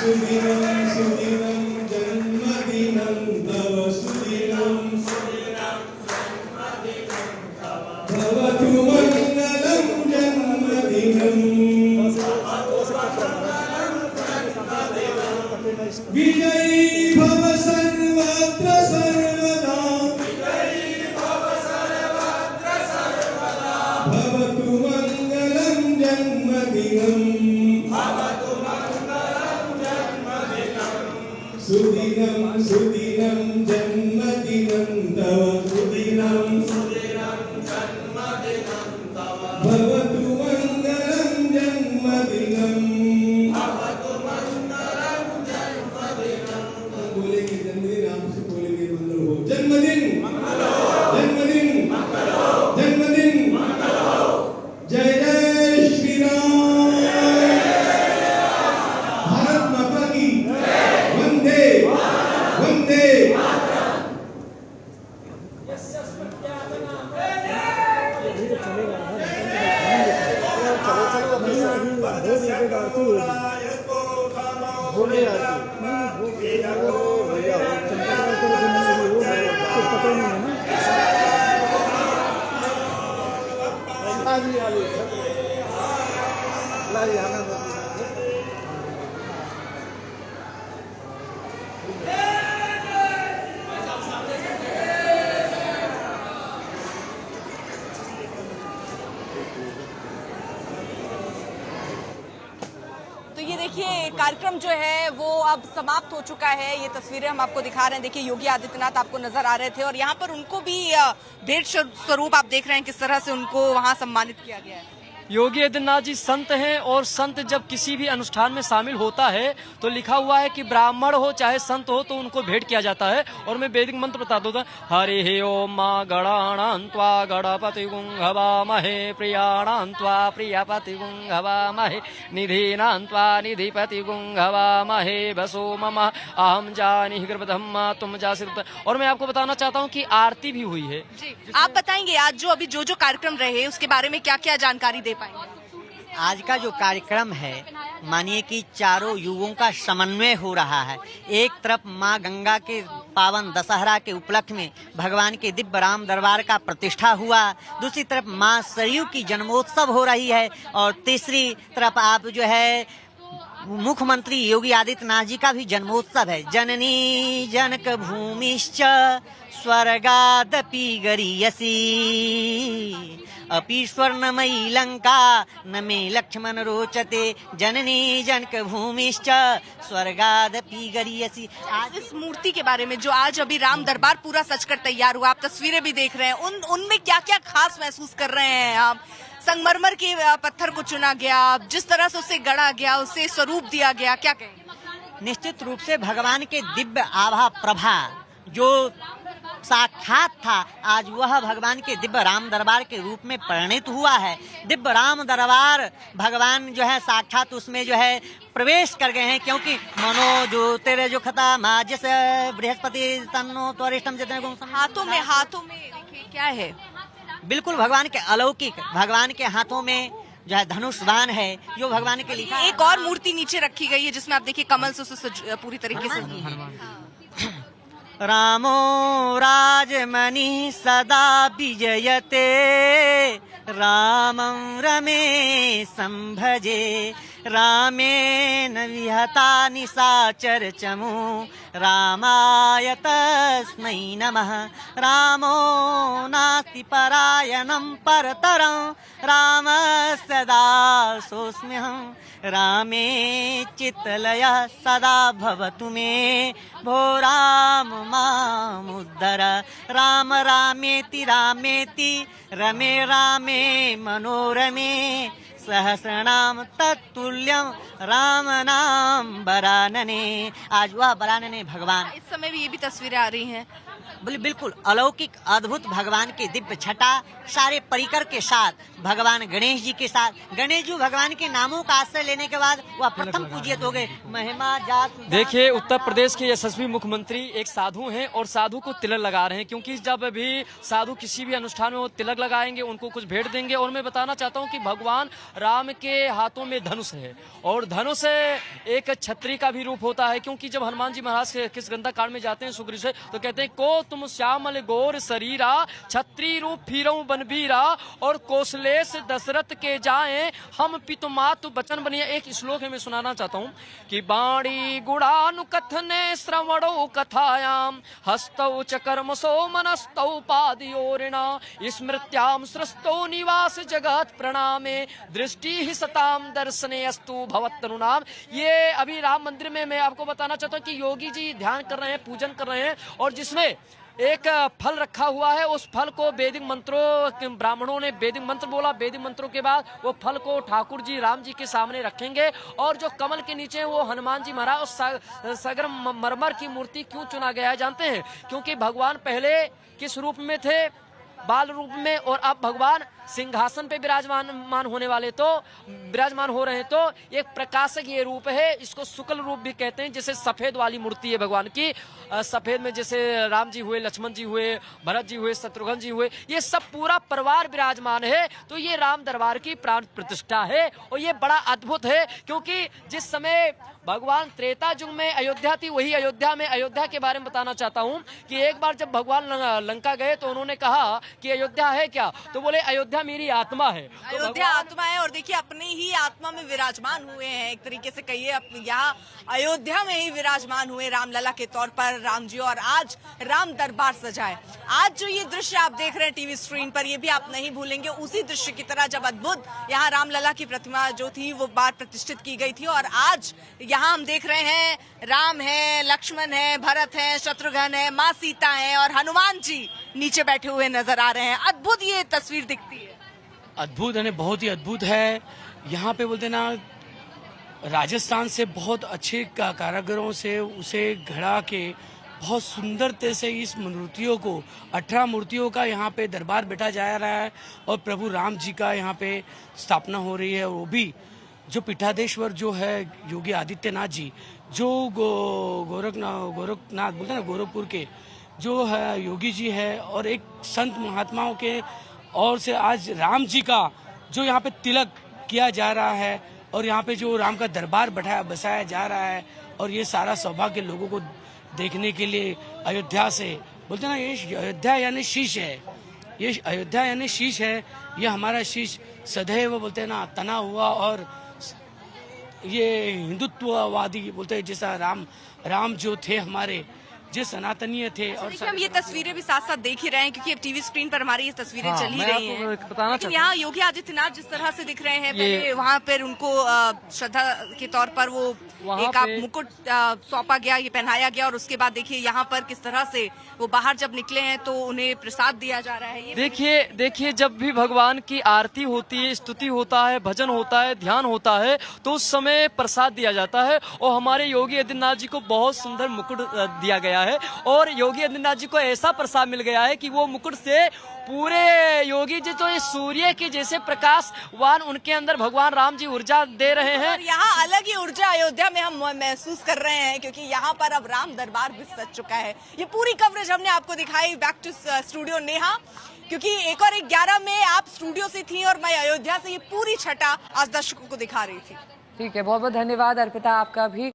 सुदिनं सुदिनं जन्मदिनं तव सुदिनं भवतु मङ्गलं जन्मदिनं विजयी भव सर्वत्र सर्वदा भवतु मङ्गलं जन्मदिनं सुदिनं सुदिनं जन्मदिनं तव सुदिनं भवतु मङ्गलं जन्मदिनं बोलेंगे जन्मदिन आपसे बोलेंगे मंगल हो जन्मदिन जन्मदिन जन्मदिन जय जय श्री राम भारत माता की वंदे वंदे ये देखिए कार्यक्रम जो है वो अब समाप्त हो चुका है। ये तस्वीरें हम आपको दिखा रहे हैं। देखिए योगी आदित्यनाथ आपको नजर आ रहे थे और यहाँ पर उनको भी भेंट स्वरूप आप देख रहे हैं किस तरह से उनको वहाँ सम्मानित किया गया है। योगी आदित्यनाथ जी संत हैं और संत जब किसी भी अनुष्ठान में शामिल होता है तो लिखा हुआ है कि ब्राह्मण हो चाहे संत हो तो उनको भेंट किया जाता है। और मैं वैदिक मंत्र बता दूंगा, हरि ओम मां गणानान्त्वा गणपति गुंहवामहे प्रियाणान्त्वा प्रियपति गुंहवामहे निधीनान्त्वा निधिपति गुंहवामहे वसो मम अहम जानीहि गर्भधम्मा तुम जासित। और मैं आपको बताना चाहता हूँ कि आरती भी हुई है। आप बताएंगे आज जो अभी जो कार्यक्रम रहे उसके बारे में क्या क्या जानकारी दे पाएंगे? आज का जो कार्यक्रम है मानिए कि चारों युगों का समन्वय हो रहा है। एक तरफ माँ गंगा के पावन दशहरा के उपलक्ष्य में भगवान के दिव्य राम दरबार का प्रतिष्ठा हुआ, दूसरी तरफ माँ सरयू की जन्मोत्सव हो रही है और तीसरी तरफ आप जो है मुख्यमंत्री योगी आदित्यनाथ जी का भी जन्मोत्सव है। जननी जनक भूमिश्च स्वर्गादपि गरीयसी अपि स्वर्णमयी लंका न मे लक्ष्मण रोचते जननी जनक भूमिश्च स्वर्गादपि गरीयसी। आज इस मूर्ति के बारे में जो आज अभी राम दरबार पूरा सजकर तैयार हुआ, आप तस्वीरें भी देख रहे हैं, उनमें क्या क्या खास महसूस कर रहे हैं आप? संगमरमर के पत्थर को चुना गया, जिस तरह से उसे गढ़ा गया, उसे स्वरूप दिया गया, क्या कहें? निश्चित रूप से भगवान के दिव्य आभा प्रभा जो साक्षात था आज वह भगवान के दिव्य राम दरबार के रूप में परिणित हुआ है। दिव्य राम दरबार भगवान जो है साक्षात उसमें जो है प्रवेश कर गए हैं, क्योंकि मनो जो तेरे जो खता माँ जैसे बृहस्पति तन्नो त्वरिष्ठम जितने हाथों में देखिए क्या है, बिल्कुल भगवान के अलौकिक, भगवान के हाथों में जो है धनुष बाण है जो भगवान के लिखा। एक और मूर्ति नीचे रखी गई है जिसमें आप देखिए कमल से उसे पूरी तरीके से रामो राजमणि सदा विजयते रामं रमेशं भजे रामेण विहता निशाचर चमु रामाय तस्मै नमः। रामो नास्ति परायणं परतरं राम सदा सोऽस्म्यहम् रामे चित्तलयः सदा भवतु मे भो राम मामुद्धर। राम रामेति रामेति रमे रामे मनोरमे सहस्रनाम तत्तुल्यम राम नाम बरानने। आज वह बरानने भगवान। इस समय भी ये भी तस्वीरें आ रही हैं, बोले बिल्कुल अलौकिक अद्भुत भगवान की दिव्य छटा सारे परिकर के साथ, भगवान गणेश जी के साथ। गणेश जी भगवान के नामों का आश्रय लेने के बाद वह प्रथम पूजित हो गए। महिमा जात देखिए, उत्तर प्रदेश के यशस्वी मुख्यमंत्री एक साधु हैं और साधु को तिलक लगा रहे हैं, क्योंकि जब भी साधु किसी भी अनुष्ठान में वो तिलक लगाएंगे, उनको कुछ भेंट देंगे। और मैं बताना चाहता हूँ कि भगवान राम के हाथों में धनुष है, और धनुष एक छतरी का भी रूप होता है, क्योंकि जब हनुमान जी महाराज किस गंदा कांड में जाते हैं सुग्रीव से, तो कहते हैं को तुम श्यामल गोर शरीरा, छत्री रूप फिरऊं बनबीरा, और कौशलेश दशरथ के जाए हम पितु मातु बचन बनिए। एक श्लोक है, मैं सुनाना चाहता हूँ कि बाणी गुणानुकथने श्रवणो कथायाम हस्तौ च कर्मसो मनस्तौ पादयोरिणा स्मृत्याम सृष्टो निवास जगत प्रणामे दृष्टि ही सताम दर्शने अस्तु भवत्तनुनाम। ये अभी राम मंदिर में मैं आपको बताना चाहता हूँ कि योगी जी ध्यान कर रहे हैं, पूजन कर रहे हैं, और जिसमें एक फल रखा हुआ है। उस फल को वैदिक मंत्रों, ब्राह्मणों ने वैदिक मंत्र बोला, वैदिक मंत्रों के बाद वो फल को ठाकुर जी राम जी के सामने रखेंगे। और जो कमल के नीचे वो हनुमान जी महाराज और सगर मरमर की मूर्ति क्यों चुना गया है जानते हैं? क्योंकि भगवान पहले किस रूप में थे? बाल रूप में, और अब भगवान सिंहासन पे विराजमान होने वाले, तो विराजमान हो रहे हैं। तो एक प्रकाशक ये रूप है, इसको शुक्ल रूप भी कहते हैं। जैसे सफेद वाली मूर्ति है भगवान की, सफेद में जैसे राम जी हुए, लक्ष्मण जी हुए, भरत जी हुए, शत्रुघ्न जी हुए, ये सब पूरा परिवार विराजमान है। तो ये राम दरबार की प्राण प्रतिष्ठा है, और ये बड़ा अद्भुत है। क्योंकि जिस समय भगवान त्रेता युग में अयोध्या थी, वही अयोध्या में, अयोध्या के बारे में बताना चाहता हूँ कि एक बार जब भगवान लंका गए तो उन्होंने कहा कि अयोध्या है क्या? तो बोले अयोध्या मेरी आत्मा है। अयोध्या आत्मा है, और देखिए अपनी ही आत्मा में विराजमान हुए हैं, एक तरीके से कहिए यहाँ अयोध्या में ही विराजमान हुए रामलला के तौर पर राम जी। और आज राम दरबार सजा है। आज जो ये दृश्य आप देख रहे हैं टीवी स्क्रीन पर, ये भी आप नहीं भूलेंगे उसी दृश्य की तरह जब अद्भुत यहाँ रामलला की प्रतिमा जो थी वो बार प्रतिष्ठित की गई थी। और आज यहाँ हम देख रहे हैं राम है, लक्ष्मण है, भरत है, शत्रुघ्न है, माँ सीता है, और हनुमान जी नीचे बैठे हुए नजर आ रहे हैं। अद्भुत ये तस्वीर दिखती है। अद्भुत है, बहुत ही अद्भुत है। यहाँ पे बोलते ना, राजस्थान से बहुत अच्छे कारीगरों से उसे घड़ा के बहुत सुंदरते से इस मूर्तियों को, 18 मूर्तियों का यहाँ पे दरबार बैठा जा रहा है, और प्रभु राम जी का यहाँ पे स्थापना हो रही है। वो भी जो पीठाधीश्वर जो है योगी आदित्यनाथ जी, जो गोरखनाथ बोलते हैं ना, गोरखपुर के जो है योगी जी है, और एक संत महात्माओं के और से आज राम जी का जो यहाँ पे तिलक किया जा रहा है, और यहाँ पे जो राम का दरबार बसाया जा रहा है। और ये सारा सौभाग्य लोगों को देखने के लिए अयोध्या से, बोलते ना, ये अयोध्या यानी शीश है, ये अयोध्या यानी शीश है। ये हमारा शीश सदैव बोलते हैं ना तना हुआ, और ये हिंदुत्ववादी बोलते हैं, जैसा राम जो थे हमारे, जो सनातनीय थे। और हम ये तस्वीरें भी साथ साथ देख ही रहे हैं, क्योंकि अब टीवी स्क्रीन पर हमारी ये तस्वीरें चल ही रही हैं। लेकिन यहाँ योगी आदित्यनाथ जिस तरह से दिख रहे हैं, पहले वहाँ पर उनको श्रद्धा के तौर पर वो एक आप मुकुट सौंपा गया, ये पहनाया गया, और उसके बाद देखिए यहाँ पर किस तरह से वो बाहर जब निकले हैं तो उन्हें प्रसाद दिया जा रहा है। देखिए जब भी भगवान की आरती होती है, स्तुति होता है, भजन होता है, ध्यान होता है, तो उस समय प्रसाद दिया जाता है। और हमारे योगी आदित्यनाथ जी को बहुत सुंदर मुकुट दिया गया है, और योगी आदित्यनाथ जी को ऐसा प्रसाद मिल गया है कि वो मुकुट से पूरे योगी जी तो इस सूर्य के जैसे प्रकाशवान, उनके अंदर भगवान राम जी ऊर्जा दे रहे हैं। और यहाँ अलग ही ऊर्जा अयोध्या में हम महसूस कर रहे हैं, क्योंकि यहाँ पर अब राम दरबार भी सज चुका है। ये पूरी कवरेज हमने आपको दिखाई बैक टू स्टूडियो नेहा, क्योंकि 1 और 11 में आप स्टूडियो से थी और मैं अयोध्या से ये पूरी छटा आज दर्शकों को दिखा रही थी। ठीक है, बहुत बहुत धन्यवाद अर्पिता आपका भी।